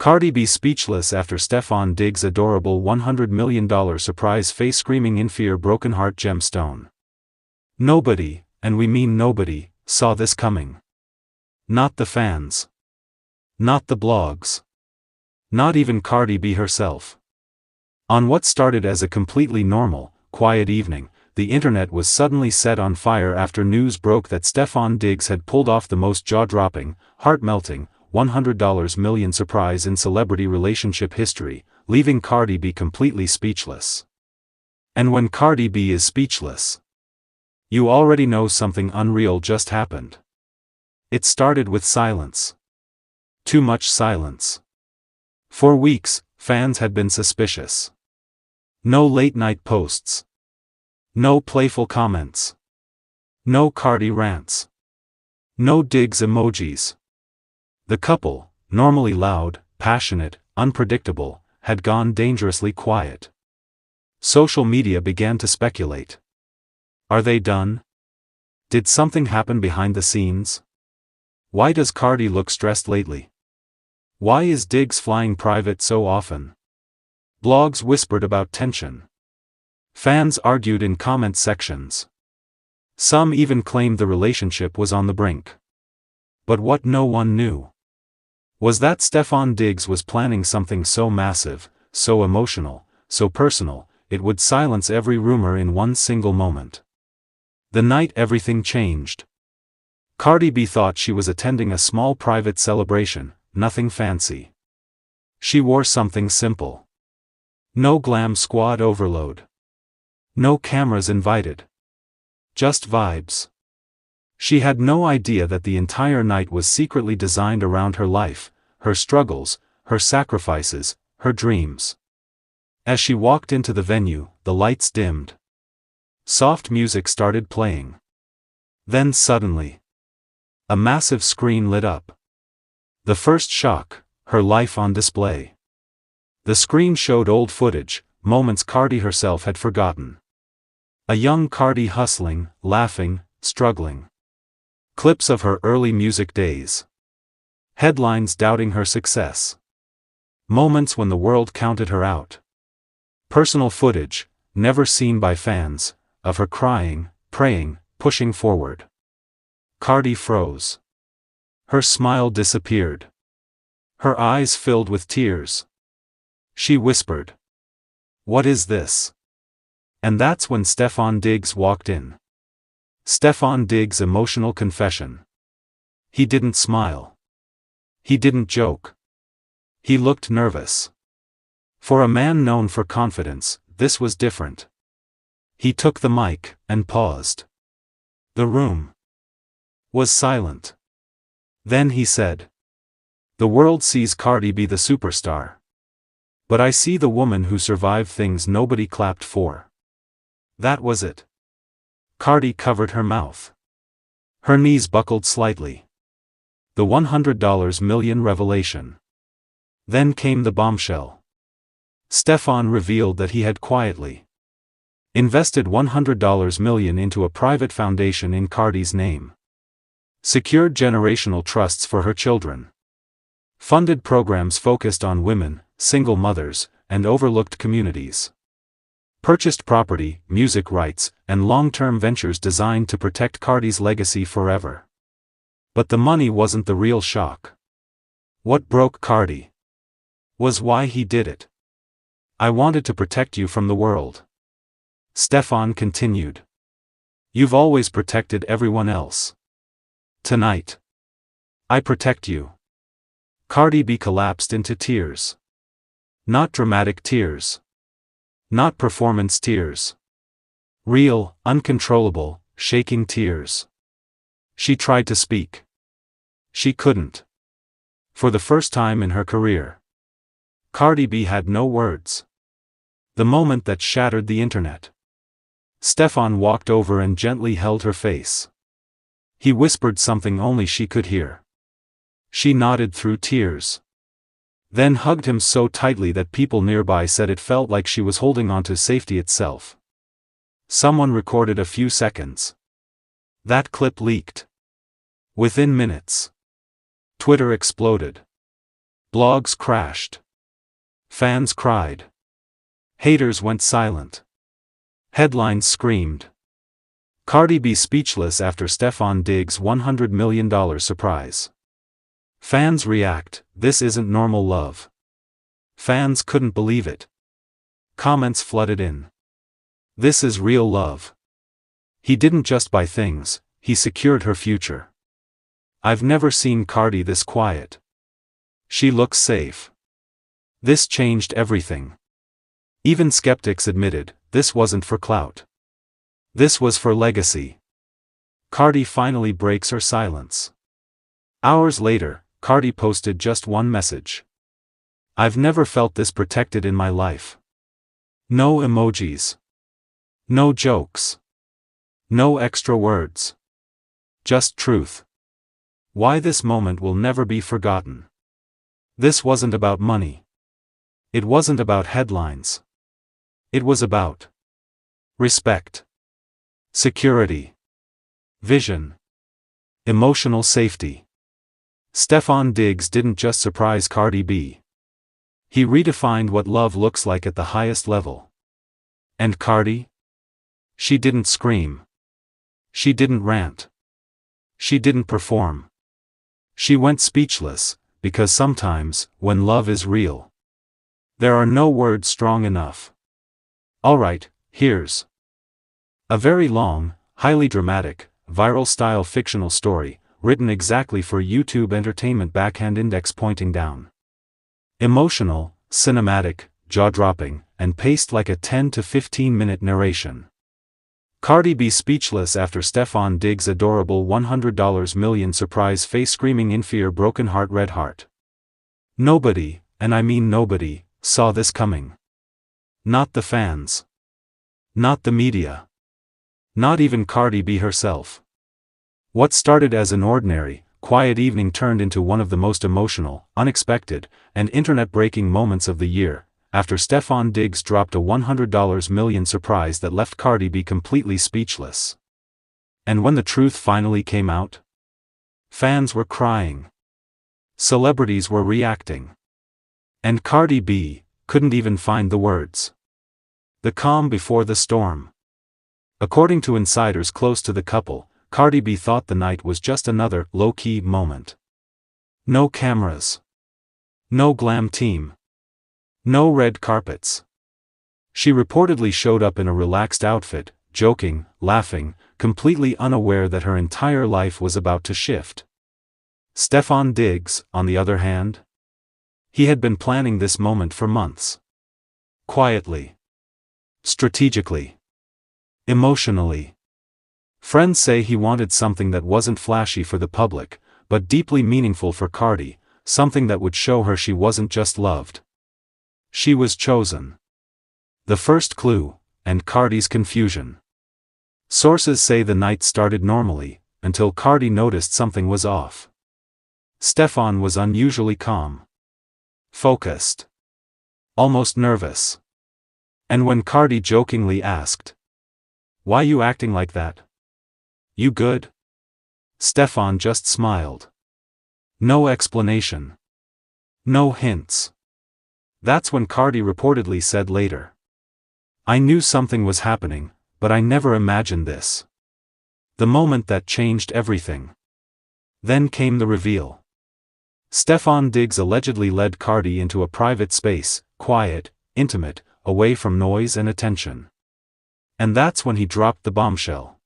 Cardi B speechless after Stefon Diggs' adorable $100 million surprise face screaming in fear broken heart gemstone. Nobody, and we mean nobody, saw this coming. Not the fans. Not the blogs. Not even Cardi B herself. On what started as a completely normal, quiet evening, the internet was suddenly set on fire after news broke that Stefon Diggs had pulled off the most jaw-dropping, heart-melting, $100 million surprise in celebrity relationship history, leaving Cardi B completely speechless. And when Cardi B is speechless, you already know something unreal just happened. It started with silence. Too much silence. For weeks, fans had been suspicious. No late-night posts. No playful comments. No Cardi rants. No Diggs emojis. The couple, normally loud, passionate, unpredictable, had gone dangerously quiet. Social media began to speculate. Are they done? Did something happen behind the scenes? Why does Cardi look stressed lately? Why is Diggs flying private so often? Blogs whispered about tension. Fans argued in comment sections. Some even claimed the relationship was on the brink. But what no one knew was that Stefon Diggs was planning something so massive, so emotional, so personal, it would silence every rumor in one single moment. The night everything changed. Cardi B thought she was attending a small private celebration, nothing fancy. She wore something simple. No glam squad overload. No cameras invited. Just vibes. She had no idea that the entire night was secretly designed around her life, her struggles, her sacrifices, her dreams. As she walked into the venue, the lights dimmed. Soft music started playing. Then suddenly, a massive screen lit up. The first shock, her life on display. The screen showed old footage, moments Cardi herself had forgotten. A young Cardi hustling, laughing, struggling. Clips of her early music days. Headlines doubting her success. Moments when the world counted her out. Personal footage, never seen by fans, of her crying, praying, pushing forward. Cardi froze. Her smile disappeared. Her eyes filled with tears. She whispered, "What is this?" And that's when Stefon Diggs walked in. Stefon Diggs' emotional confession. He didn't smile. He didn't joke. He looked nervous. For a man known for confidence, this was different. He took the mic, and paused. The room was silent. Then he said, "The world sees Cardi B the superstar. But I see the woman who survived things nobody clapped for." That was it. Cardi covered her mouth. Her knees buckled slightly. The $100 million revelation. Then came the bombshell. Stefon revealed that he had quietly invested $100 million into a private foundation in Cardi's name. Secured generational trusts for her children. Funded programs focused on women, single mothers, and overlooked communities. Purchased property, music rights, and long-term ventures designed to protect Cardi's legacy forever. But the money wasn't the real shock. What broke Cardi was why he did it. "I wanted to protect you from the world," Stefon continued. "You've always protected everyone else. Tonight, I protect you." Cardi B collapsed into tears. Not dramatic tears. Not performance tears. Real, uncontrollable, shaking tears. She tried to speak. She couldn't. For the first time in her career, Cardi B had no words. The moment that shattered the internet. Stefon walked over and gently held her face. He whispered something only she could hear. She nodded through tears. Then hugged him so tightly that people nearby said it felt like she was holding on to safety itself. Someone recorded a few seconds. That clip leaked. Within minutes, Twitter exploded. Blogs crashed. Fans cried. Haters went silent. Headlines screamed. Cardi B speechless after Stefon Diggs' $100 million surprise. Fans react, this isn't normal love. Fans couldn't believe it. Comments flooded in. This is real love. He didn't just buy things, he secured her future. I've never seen Cardi this quiet. She looks safe. This changed everything. Even skeptics admitted, this wasn't for clout. This was for legacy. Cardi finally breaks her silence. Hours later, Cardi posted just one message. I've never felt this protected in my life. No emojis. No jokes. No extra words. Just truth. Why this moment will never be forgotten. This wasn't about money. It wasn't about headlines. It was about respect, security, vision, emotional safety. Stefon Diggs didn't just surprise Cardi B. He redefined what love looks like at the highest level. And Cardi? She didn't scream. She didn't rant. She didn't perform. She went speechless, because sometimes, when love is real, there are no words strong enough. Alright, here's a very long, highly dramatic, viral-style fictional story, written exactly for YouTube entertainment backhand index pointing down. Emotional, cinematic, jaw-dropping, and paced like a 10 to 15 minute narration. Cardi B speechless after Stefon Diggs' adorable $100 million surprise face screaming in fear broken heart red heart. Nobody, and I mean nobody, saw this coming. Not the fans. Not the media. Not even Cardi B herself. What started as an ordinary, quiet evening turned into one of the most emotional, unexpected, and internet-breaking moments of the year, after Stefon Diggs dropped a $100 million surprise that left Cardi B completely speechless. And when the truth finally came out, fans were crying. Celebrities were reacting. And Cardi B couldn't even find the words. The calm before the storm. According to insiders close to the couple, Cardi B thought the night was just another low-key moment. No cameras. No glam team. No red carpets. She reportedly showed up in a relaxed outfit, joking, laughing, completely unaware that her entire life was about to shift. Stefon Diggs, on the other hand? He had been planning this moment for months. Quietly. Strategically. Emotionally. Friends say he wanted something that wasn't flashy for the public, but deeply meaningful for Cardi, something that would show her she wasn't just loved. She was chosen. The first clue, and Cardi's confusion. Sources say the night started normally, until Cardi noticed something was off. Stefon was unusually calm. Focused. Almost nervous. And when Cardi jokingly asked, "Why you acting like that? You good?" Stefon just smiled. No explanation. No hints. That's when Cardi reportedly said later, "I knew something was happening, but I never imagined this." The moment that changed everything. Then came the reveal. Stefon Diggs allegedly led Cardi into a private space, quiet, intimate, away from noise and attention. And that's when he dropped the bombshell.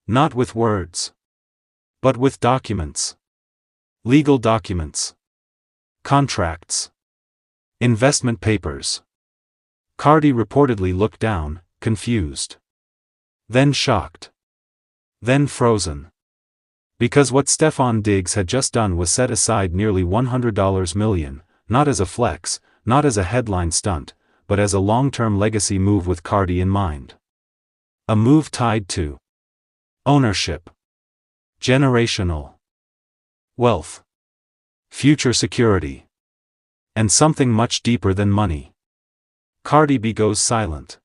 Not with words. But with documents. Legal documents. Contracts. Investment papers. Cardi reportedly looked down, confused. Then shocked. Then frozen. Because what Stefon Diggs had just done was set aside nearly $100 million, not as a flex, not as a headline stunt, but as a long-term legacy move with Cardi in mind. A move tied to ownership. Generational wealth. Future security. And something much deeper than money. Cardi B goes silent.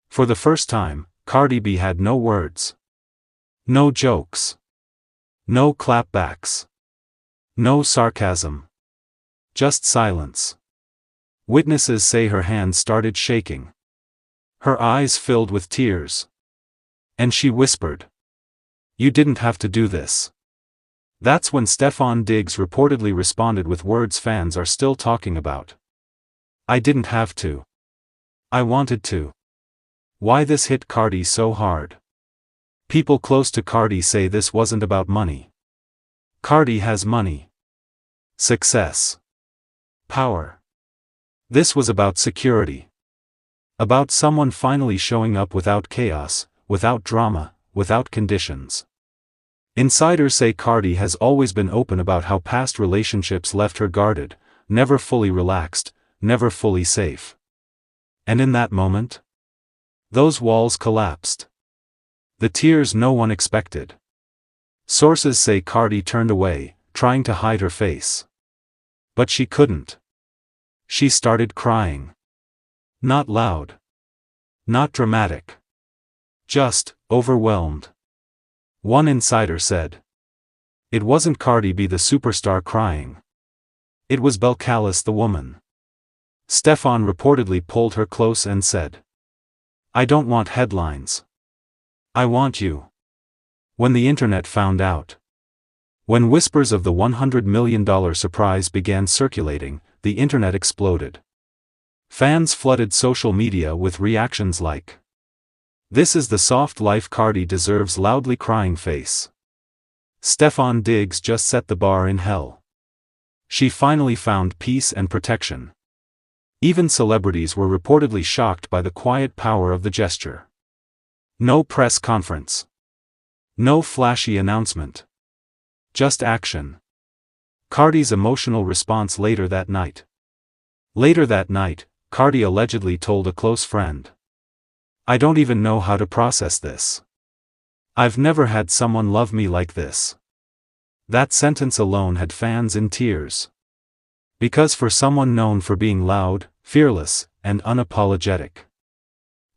For the first time, Cardi B had no words. No jokes. No clapbacks. No sarcasm. Just silence. Witnesses say her hands started shaking. Her eyes filled with tears. And she whispered, "You didn't have to do this." That's when Stefon Diggs reportedly responded with words fans are still talking about. "I didn't have to. I wanted to." Why this hit Cardi so hard? People close to Cardi say this wasn't about money. Cardi has money, success, power. This was about security. About someone finally showing up without chaos, without drama, without conditions. Insiders say Cardi has always been open about how past relationships left her guarded, never fully relaxed, never fully safe. And in that moment, those walls collapsed. The tears no one expected. Sources say Cardi turned away, trying to hide her face. But she couldn't. She started crying. Not loud. Not dramatic. Just overwhelmed. One insider said, "It wasn't Cardi B the superstar crying. It was Belcalis the woman." Stefon reportedly pulled her close and said, "I don't want headlines. I want you." When the internet found out. When whispers of the $100 million surprise began circulating, the internet exploded. Fans flooded social media with reactions like, "This is the soft life Cardi deserves, loudly crying face. Stefon Diggs just set the bar in hell. She finally found peace and protection." Even celebrities were reportedly shocked by the quiet power of the gesture. No press conference. No flashy announcement. Just action. Cardi's emotional response later that night. Later that night, Cardi allegedly told a close friend, "I don't even know how to process this. I've never had someone love me like this." That sentence alone had fans in tears. Because for someone known for being loud, fearless, and unapologetic,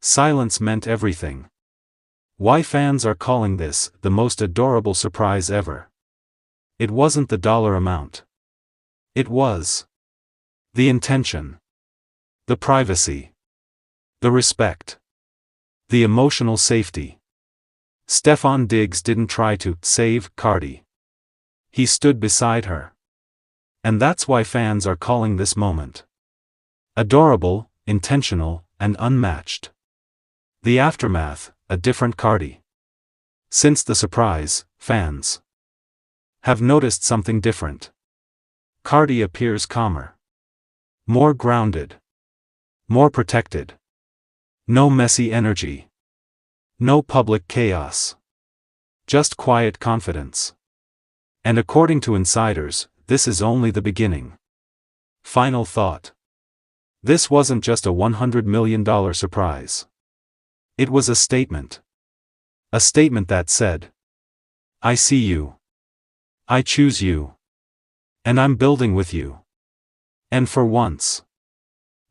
silence meant everything. Why fans are calling this the most adorable surprise ever? It wasn't the dollar amount. It was the intention, the privacy, the respect, the emotional safety. Stefon Diggs didn't try to save Cardi. He stood beside her. And that's why fans are calling this moment adorable, intentional, and unmatched. The aftermath, a different Cardi. Since the surprise, fans have noticed something different. Cardi appears calmer, more grounded, more protected. No messy energy. No public chaos. Just quiet confidence. And according to insiders, this is only the beginning. Final thought. This wasn't just a $100 million surprise. It was a statement. A statement that said, "I see you. I choose you. And I'm building with you." And for once,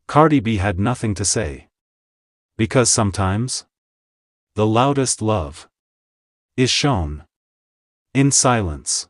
Cardi B had nothing to say. Because sometimes, the loudest love is shown in silence.